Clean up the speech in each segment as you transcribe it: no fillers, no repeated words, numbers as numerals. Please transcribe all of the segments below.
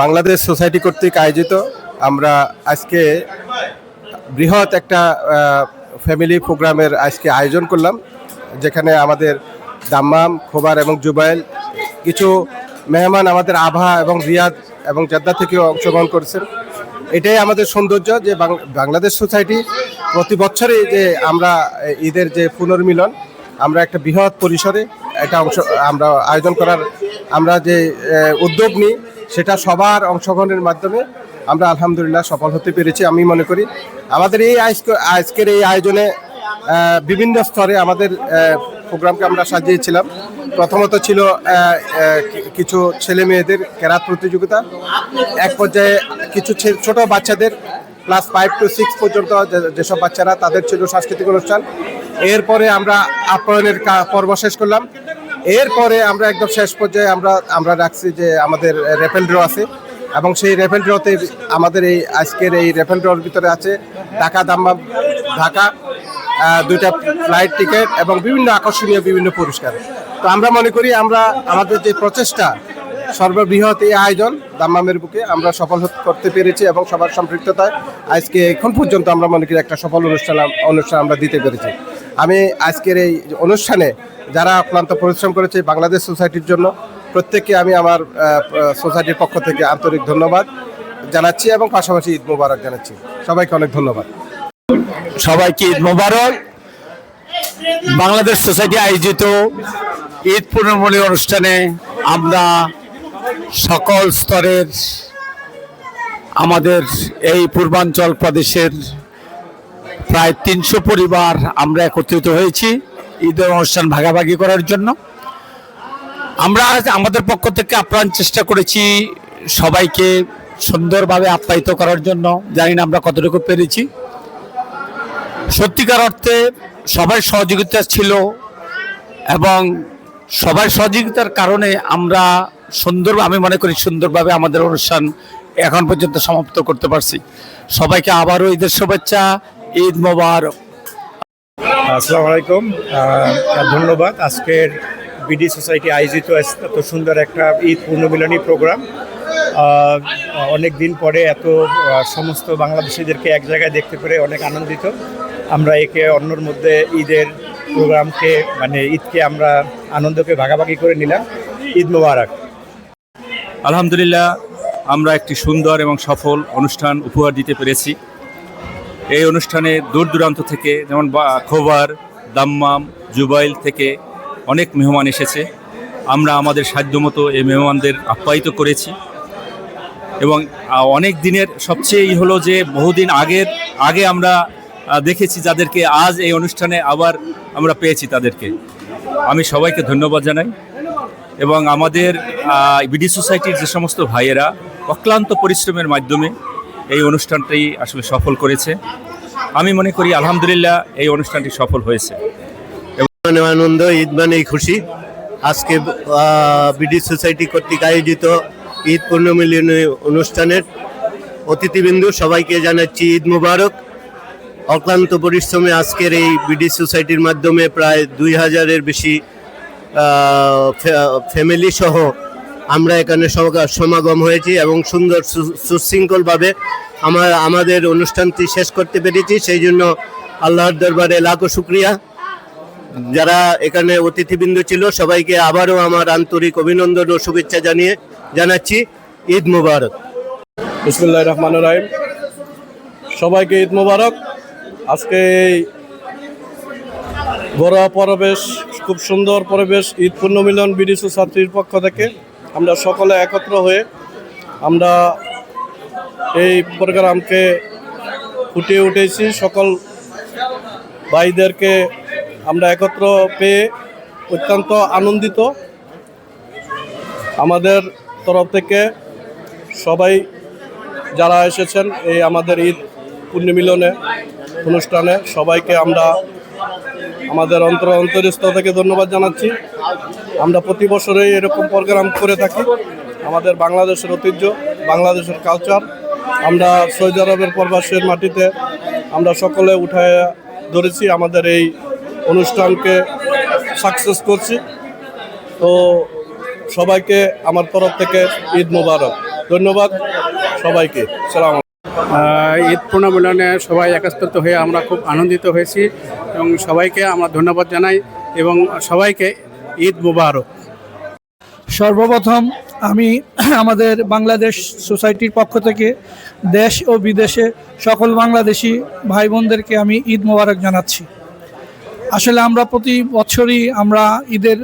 Bangladesh society কর্তৃক আয়োজিত আমরা আজকে বৃহৎ একটা ফ্যামিলি প্রোগ্রামের আজকে আয়োজন করলাম, যেখানে আমাদের দাম্মাম, খোবার এবং জুবাইল কিছু মেহমান আমাদের আভা এবং রিয়াদ এবং জেদ্দা থেকেও অংশগ্রহণ করেছেন। এটাই আমাদের সৌন্দর্য যে বাংলাদেশ সোসাইটি প্রতি বছরই যে আমরা ঈদের যে পুনর্মিলন আমরা একটা বৃহৎ পরিসরে একটা আমরা আয়োজন করার আমরা যে উদ্যোগ নিই সেটা সবার অংশগ্রহণের মাধ্যমে আমরা আলহামদুলিল্লাহ সফল হতে পেরেছি। আমি মনে করি আমাদের এই আজকের এই আয়োজনে বিভিন্ন স্তরে আমাদের প্রোগ্রামকে আমরা সাজিয়েছিলাম। প্রথমত ছিল কিছু ছেলে মেয়েদের কেরাত প্রতিযোগিতা, এক পর্যায়ে কিছু ছোট বাচ্চাদের ক্লাস 5 to 6 পর্যন্ত যেসব বাচ্চারা তাদের ছিল সাংস্কৃতিক অনুষ্ঠান। এরপরে আমরা আপ্যায়নের পর্ব শেষ করলাম। এরপরে আমরা একদম শেষ পর্যায়ে আমরা রাখছি যে আমাদের র্যাপেল ড্র আছে, এবং সেই র্যাপেল ড্রতে আমাদের এই আজকের এই র্যাপেল ড্রর ভিতরে আছে দাম্মাম ঢাকা 2টা ফ্লাইট টিকিট এবং বিভিন্ন আকর্ষণীয় বিভিন্ন পুরস্কার। তো আমরা মনে করি আমরা আমাদের যে প্রচেষ্টা সর্ববৃহৎ এই আয়োজন দাম্মামের বুকে আমরা সফল করতে পেরেছি, এবং সবার সম্পৃক্ততায় আজকে এখন পর্যন্ত আমরা মনে করি একটা সফল অনুষ্ঠান আমরা দিতে পেরেছি। আমি আজকের এই অনুষ্ঠানে যারা অক্লান্ত পরিশ্রম করেছে বাংলাদেশ সোসাইটির জন্য প্রত্যেককে আমি আমার সোসাইটির পক্ষ থেকে আন্তরিক ধন্যবাদ জানাচ্ছি এবং পাশাপাশি ঈদ মোবারক জানাচ্ছি। সবাইকে অনেক ধন্যবাদ। সবাইকে ঈদ মোবারক। বাংলাদেশ সোসাইটি আয়োজিত ঈদ পুনর্মিলনী অনুষ্ঠানে আমরা সকল স্তরের আমাদের এই পূর্বাঞ্চল প্রদেশের প্রায় 300 পরিবার আমরা একত্রিত হয়েছি ঈদের অনুষ্ঠান ভাগাভাগি করার জন্য। আমরা আমাদের পক্ষ থেকে আপ্রাণ চেষ্টা করেছি সবাইকে সুন্দরভাবে আপ্যায়িত করার জন্য। জানি না আমরা কতটুকু পেরেছি। সত্যিকার অর্থে সবার সহযোগিতা ছিল, এবং সবার সহযোগিতার কারণে আমরা আমি মনে করি সুন্দরভাবে আমাদের অনুষ্ঠান এখন পর্যন্ত সমাপ্ত করতে পারছি। সবাইকে আবারও ঈদের শুভেচ্ছা, ঈদ মোবারক। আসসালামু আলাইকুম, ধন্যবাদ। আজকের বিডি সোসাইটি আয়োজিত এত সুন্দর একটা ঈদ পুনর্মিলনী প্রোগ্রাম, অনেক দিন পরে এত সমস্ত বাংলাদেশিদেরকে এক জায়গায় দেখতে পেরে অনেক আনন্দিত। আমরা একে অন্যর মধ্যে ঈদের প্রোগ্রামকে ঈদকে আমরা আনন্দকে ভাগাভাগি করে নিলাম। ঈদ মোবারক। আলহামদুলিল্লাহ, আমরা একটি সুন্দর এবং সফল অনুষ্ঠান উপহার দিতে পেরেছি। এই অনুষ্ঠানে দূর দূরান্ত থেকে যেমন খোবার, দাম্মাম, জুবাইল থেকে অনেক মেহমান এসেছে। আমরা আমাদের সাধ্যমতো এই মেহমানদের আপ্যায়িত করেছি, এবং অনেক দিনের সবচেয়ে হলো যে বহুদিন আগে আমরা দেখেছি যাদেরকে আজ এই অনুষ্ঠানে আবার আমরা পেয়েছি তাদেরকে। আমি সবাইকে ধন্যবাদ জানাই, এবং আমাদের বিডি সোসাইটির যে সমস্ত ভাইয়েরা অক্লান্ত পরিশ্রমের মাধ্যমে এই অনুষ্ঠানটি আসলে সফল করেছে। আমি মনে করি আলহামদুলিল্লাহ এই অনুষ্ঠানটি সফল হয়েছে। আনন্দ, ঈদ মানেই খুশি। আজকে বিডি সোসাইটি কর্তৃক আয়োজিত ঈদ পুনর্মিলনী অনুষ্ঠানের অতিথিবৃন্দ সবাইকে জানাচ্ছি ঈদ মোবারক। অক্লান্ত পরিশ্রমে আজকের এই বিডি সোসাইটির মাধ্যমে প্রায় 2000-এর বেশি ফ্যামিলি সহ আমরা এখানে সমাগম হয়েছি, এবং সুন্দর সুশৃঙ্খলভাবে আমাদের অনুষ্ঠানটি শেষ করতে পেরেছি। সেই জন্য আল্লাহর দরবারে লাখো শুকরিয়া। যারা এখানে অতিথিবৃন্দ ছিল সবাইকে আবারও আমার আন্তরিক অভিনন্দন ও শুভেচ্ছা জানাচ্ছি। ঈদ মোবারক। বিসমিল্লাহির রহমানির রহিম। সবাইকে ঈদ মোবারক। আজকে এই ঘরোয়া পরিবেশ, খুব সুন্দর পরিবেশ, ঈদ পুনর্মিলন বিডি সোসাইটির পক্ষ থেকে আমরা সকলে একত্র হয়ে আমরা এই প্রোগ্রামকে ফুটিয়ে উঠেছি। সকল ভাইদেরকে আমরা একত্র পেয়ে অত্যন্ত আনন্দিত। আমাদের তরফ থেকে সবাই যারা এসেছেন এই আমাদের ঈদ পুনর্মিলনে অনুষ্ঠানে সবাইকে আমরা আমাদের অন্তরস্থল থেকে ধন্যবাদ জানাচ্ছি। আমরা প্রতি বছরেই এরকম প্রোগ্রাম করে থাকি। আমাদের বাংলাদেশের ঐতিহ্য, বাংলাদেশের কালচার আমরা সৌদি আরবের প্রবাসের মাটিতে আমরা সকলে উঠায় ধরেছি, আমাদের এই অনুষ্ঠানকে সাকসেস করছি। তো সবাইকে আমার তরফ থেকে ঈদ মোবারক। ধন্যবাদ সবাইকে। সালাম। ঈদ পুনর্মিলনে সবাই একত্রিত হয়ে আমরা খুব আনন্দিত হয়েছি এবং সবাইকে আমরা ধন্যবাদ জানাই এবং সবাইকে ঈদ মুবারক। সর্বপ্রথম আমি আমাদের বাংলাদেশ সোসাইটির পক্ষ থেকে দেশ ও বিদেশে সকল বাংলাদেশি ভাই বোনদেরকে আমি ঈদ মোবারক জানাচ্ছি। আসলে আমরা প্রতি বছরই আমরা ঈদের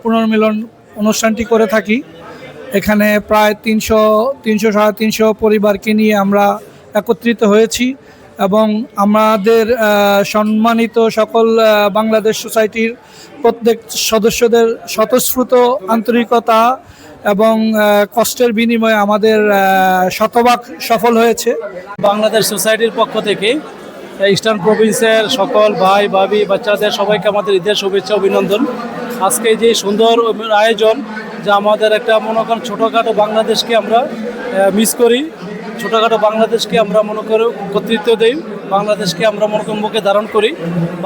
পুনর্মিলন অনুষ্ঠানটি করে থাকি। এখানে প্রায় 300-350 পরিবারকে নিয়ে আমরা একত্রিত হয়েছি এবং আমাদের সম্মানিত সকল বাংলাদেশ সোসাইটির প্রত্যেক সদস্যদের স্বতঃস্ফূর্ত আন্তরিকতা এবং কষ্টের বিনিময়ে আমাদের শতভাগ সফল হয়েছে। বাংলাদেশ সোসাইটির পক্ষ থেকে ইস্টার্ন প্রভিন্সের সকল ভাই ভাবি বাচ্চাদের সবাইকে আমাদের ঈদের শুভেচ্ছা অভিনন্দন। আজকে যে সুন্দর আয়োজন, যা আমাদের একটা মনে করেন ছোটোখাটো বাংলাদেশকে আমরা মিস করি, ছোটোখাটো বাংলাদেশকে আমরা মনে করে কর্তৃত্ব দেই, বাংলাদেশকে আমরা মনে করেন মুখে ধারণ করি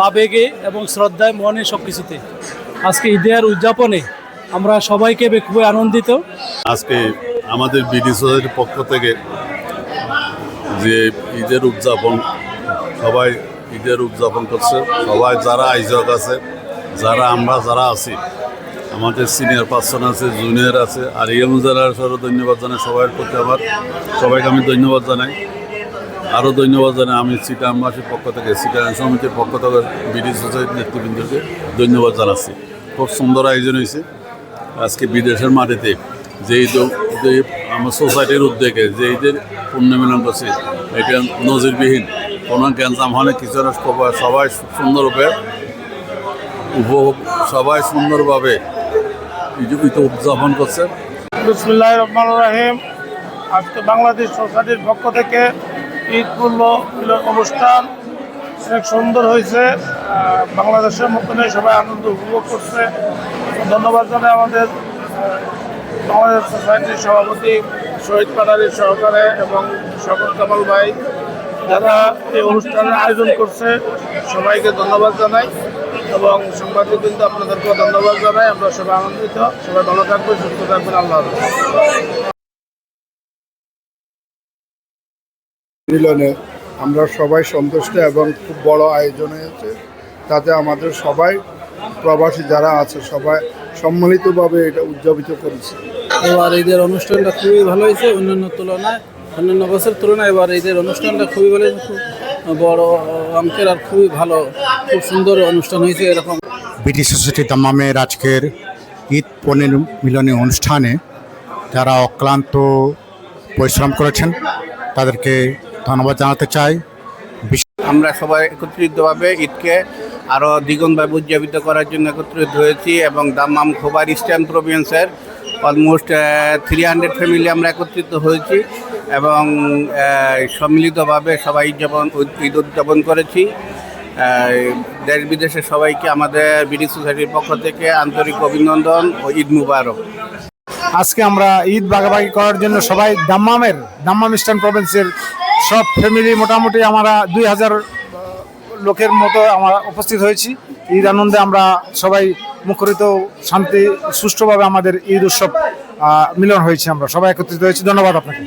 আবেগে এবং শ্রদ্ধায় মনে সব কিছুতে। আজকে ঈদের উদযাপনে আমরা সবাইকে খুবই আনন্দিত। আজকে আমাদের বিডি সোসাইটির পক্ষ থেকে যে ঈদের উদযাপন, সবাই ঈদের উদযাপন করছে, সবাই যারা আয়োজক আছে, আমরা যারা আছি, আমাদের সিনিয়র পার্সন আছে, জুনিয়র আছে, আর ইয়ং জেনারেশনও ধন্যবাদ জানাই। সবার প্রতি সবাইকে আমি ধন্যবাদ জানাই। আরও ধন্যবাদ জানাই আমি চিটাংবাসীর পক্ষ থেকে, চিটাং সমিতির পক্ষ থেকে বিডি সোসাইটির নেতৃবৃন্দকে ধন্যবাদ জানাচ্ছি। খুব সুন্দর আয়োজন হয়েছে আজকে বিদেশের মাটিতে। যে আমার সোসাইটির উদ্যোগে যে ঈদের পুণ্যমিলন করছে, এটা নজিরবিহীন, কোনো গ্যাঞ্জাম হয় না, কিছু না, সবাই সুন্দরভাবে সবাই সুন্দরভাবে ঈদ উদযাপন করছে। বিসমিল্লাহির রহমানির রহিম। আজকে বাংলাদেশ সোসাইটির পক্ষ থেকে ঈদ পূর্ণ মিলন অনুষ্ঠান অনেক সুন্দর হয়েছে। বাংলাদেশের মতনে সবাই আনন্দ উপভোগ করছে। ধন্যবাদ জানাই আমাদের বাংলাদেশ সোসাইটির সভাপতি শহীদ পাটারির সহকারে এবং শকত কামাল ভাই, যারা এই অনুষ্ঠানের আয়োজন করছে, সবাইকে ধন্যবাদ জানাই এবং সাংবাদিকবৃন্দ আপনাদেরকেও ধন্যবাদ জানাই। আমরা সবাই আনন্দিত, সবাই ভালো থাকবেন, সুস্থ থাকবেন। আল্লাহ হাফেজ। মিলনে আমরা সবাই সন্তুষ্ট এবং খুব বড় আয়োজন হয়েছে, তাতে আমাদের সবাই প্রবাসী যারা আছে সবাই সম্মিলিতভাবে এটা উদযাপিত করেছে। এবার ঈদের অনুষ্ঠানটা খুবই ভালো হয়েছে, অন্যান্য বছরের তুলনায় এবার ঈদের অনুষ্ঠানটা খুবই ভালো, খুব বড় অঙ্কের আর খুবই ভালো, খুব সুন্দর অনুষ্ঠান হয়েছে। এরকম বিডি সোসাইটি দাম্মামের আজকের ঈদ পুনর্মিলনী অনুষ্ঠানে যারা অক্লান্ত পরিশ্রম করেছেন তাদেরকে ধন্যবাদ জানাতে চাই। আমরা সবাই একত্রিতভাবে ঈদকে আরও দ্বিগুণভাবে উদযাপিত করার জন্য একত্রিত হয়েছি এবং দাম্মাম খোবার ইস্টার্ন প্রভিন্সের অলমোস্ট 300 ফ্যামিলি আমরা একত্রিত হয়েছি এবং সম্মিলিতভাবে সবাই ঈদ উদযাপন করেছি। দেশ বিদেশের সবাইকে আমাদের বিডি সোসাইটির পক্ষ থেকে আন্তরিক অভিনন্দন ও ঈদ মুবারক। আজকে আমরা ঈদ ভাগাভাগি করার জন্য সবাই দাম্মাম ইস্টার্ন প্রভিন্সের সব ফ্যামিলি মোটামুটি আমরা 2000 লোকের মতো আমরা উপস্থিত হয়েছি। ঈদ আনন্দে আমরা সবাই মুখরিত, শান্তি সুষ্ঠুভাবে আমাদের ঈদ উৎসব মিলন হয়েছে। আমরা সবাই একত্রিত হয়েছি। ধন্যবাদ আপনাকে।